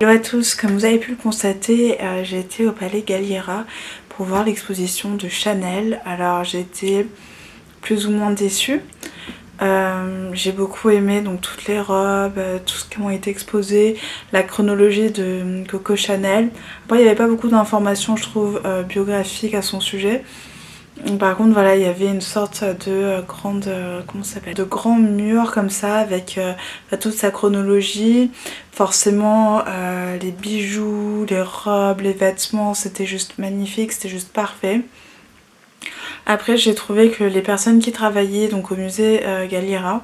Hello à tous, comme vous avez pu le constater, j'ai été au Palais Galliera pour voir l'exposition de Chanel. Alors j'ai été plus ou moins déçue. J'ai beaucoup aimé donc toutes les robes, tout ce qui ont été exposées, la chronologie de Coco Chanel. Après il n'y avait pas beaucoup d'informations je trouve biographiques à son sujet. Par contre voilà, il y avait une sorte de grande, comment ça s'appelle, de grand mur comme ça avec toute sa chronologie. Forcément les bijoux, les robes, les vêtements, c'était juste magnifique, c'était juste parfait. Après j'ai trouvé que les personnes qui travaillaient donc au musée Galliera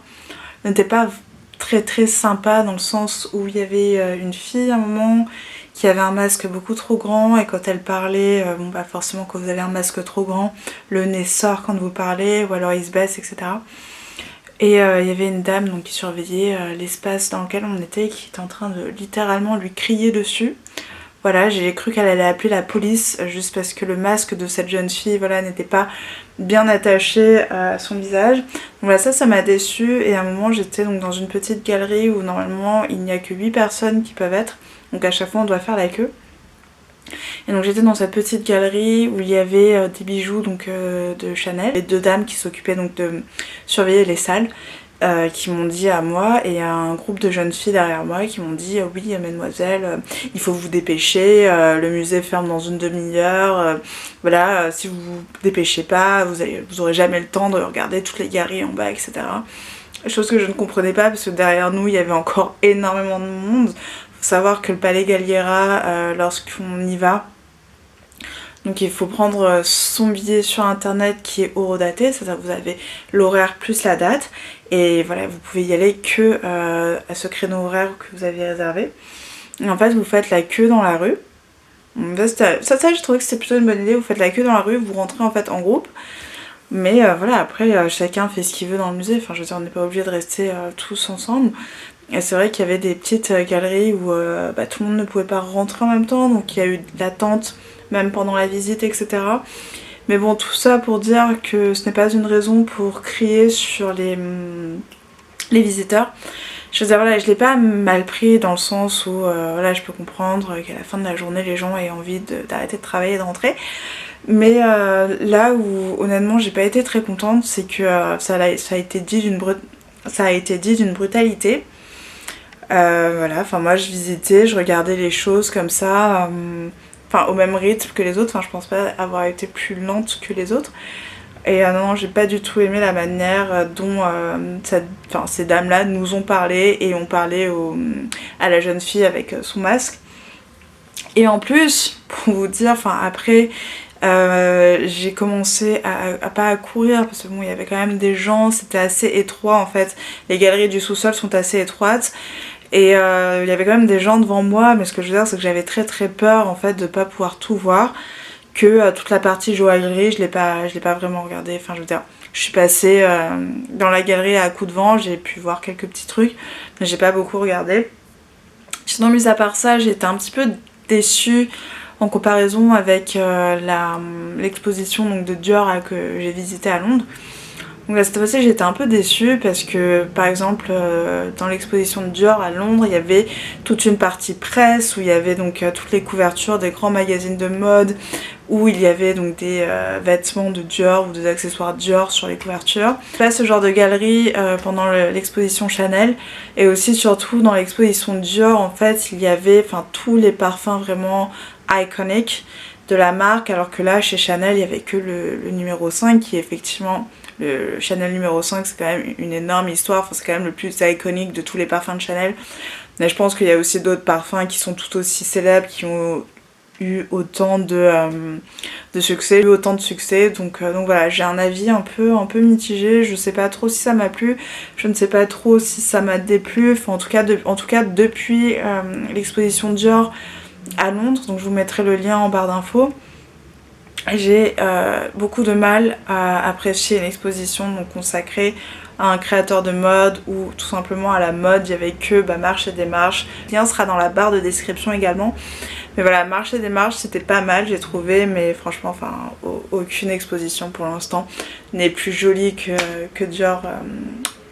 n'étaient pas très sympas, dans le sens où il y avait une fille à un moment qui avait un masque beaucoup trop grand, et quand elle parlait, bon bah forcément quand vous avez un masque trop grand, le nez sort quand vous parlez, ou alors il se baisse, etc. Et il y avait une dame donc, qui surveillait l'espace dans lequel on était, qui était en train de littéralement lui crier dessus. Voilà, j'ai cru qu'elle allait appeler la police juste parce que le masque de cette jeune fille voilà, n'était pas bien attaché à son visage. Donc voilà, ça m'a déçue, et à un moment j'étais donc dans une petite galerie où normalement il n'y a que 8 personnes qui peuvent être, donc à chaque fois on doit faire la queue. Et donc j'étais dans cette petite galerie où il y avait des bijoux donc, de Chanel, et deux dames qui s'occupaient donc de surveiller les salles. Qui m'ont dit à moi, et un groupe de jeunes filles derrière moi qui m'ont dit oui mademoiselle, il faut vous dépêcher, le musée ferme dans une demi-heure, voilà, si vous vous dépêchez pas, vous aurez jamais le temps de regarder toutes les galeries en bas, etc. Chose que je ne comprenais pas parce que derrière nous il y avait encore énormément de monde. Faut savoir que le Palais Galliera, lorsqu'on y va, donc il faut prendre son billet sur internet qui est horodaté, c'est-à-dire que vous avez l'horaire plus la date, et voilà, vous pouvez y aller que à ce créneau horaire que vous avez réservé. Et en fait vous faites la queue dans la rue. Ça je trouvais que c'était plutôt une bonne idée, vous faites la queue dans la rue, vous rentrez en fait en groupe. Mais voilà, après chacun fait ce qu'il veut dans le musée, enfin je veux dire on n'est pas obligé de rester tous ensemble. Et c'est vrai qu'il y avait des petites galeries où tout le monde ne pouvait pas rentrer en même temps, donc il y a eu de l'attente même pendant la visite, etc. Mais bon, tout ça pour dire que ce n'est pas une raison pour crier sur les visiteurs. Je veux dire, voilà, je l'ai pas mal pris dans le sens où voilà, je peux comprendre qu'à la fin de la journée les gens aient envie d'arrêter de travailler et de rentrer. Mais là où honnêtement j'ai pas été très contente, c'est que ça a été dit d'une brutalité. Voilà, enfin moi je visitais, je regardais les choses comme ça, au même rythme que les autres, enfin je pense pas avoir été plus lente que les autres. Et non, j'ai pas du tout aimé la manière dont ces dames-là nous ont parlé, et ont parlé à la jeune fille avec son masque. Et en plus, pour vous dire, après j'ai commencé pas à courir parce que bon, il y avait quand même des gens, c'était assez étroit en fait, les galeries du sous-sol sont assez étroites. Et il y avait quand même des gens devant moi, mais ce que je veux dire c'est que j'avais très peur en fait de pas pouvoir tout voir, que toute la partie joaillerie je l'ai pas vraiment regardée, enfin je veux dire je suis passée dans la galerie à coup de vent, j'ai pu voir quelques petits trucs mais j'ai pas beaucoup regardé. Sinon mis à part ça j'étais un petit peu déçue en comparaison avec l'exposition donc, de Dior que j'ai visitée à Londres. Donc là, cette fois-ci j'étais un peu déçue parce que par exemple dans l'exposition de Dior à Londres il y avait toute une partie presse où il y avait donc toutes les couvertures des grands magazines de mode, où il y avait donc des vêtements de Dior ou des accessoires Dior sur les couvertures. Pas ce genre de galerie pendant l'exposition Chanel, et aussi surtout dans l'exposition Dior en fait il y avait tous les parfums vraiment iconiques de la marque, alors que là chez Chanel il y avait que le numéro 5 qui est effectivement le Chanel numéro 5, c'est quand même une énorme histoire, c'est quand même le plus iconique de tous les parfums de Chanel. Mais je pense qu'il y a aussi d'autres parfums qui sont tout aussi célèbres, qui ont eu autant de succès, donc voilà, j'ai un avis un peu mitigé, je sais pas trop si ça m'a plu, je ne sais pas trop si ça m'a déplu, en tout cas depuis l'exposition Dior à Londres, donc je vous mettrai le lien en barre d'infos. J'ai beaucoup de mal à apprécier une exposition donc consacrée à un créateur de mode, ou tout simplement à la mode. Il y avait que Marche et Démarche. Le lien sera dans la barre de description également. Mais voilà, Marche et Démarche c'était pas mal j'ai trouvé, mais franchement aucune exposition pour l'instant n'est plus jolie que Dior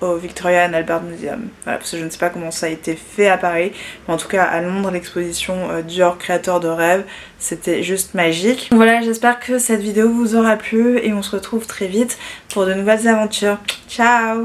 au Victoria and Albert Museum. Voilà, parce que je ne sais pas comment ça a été fait à Paris, mais en tout cas à Londres, l'exposition Dior Créateur de rêve, c'était juste magique. Voilà, j'espère que cette vidéo vous aura plu et on se retrouve très vite pour de nouvelles aventures. Ciao!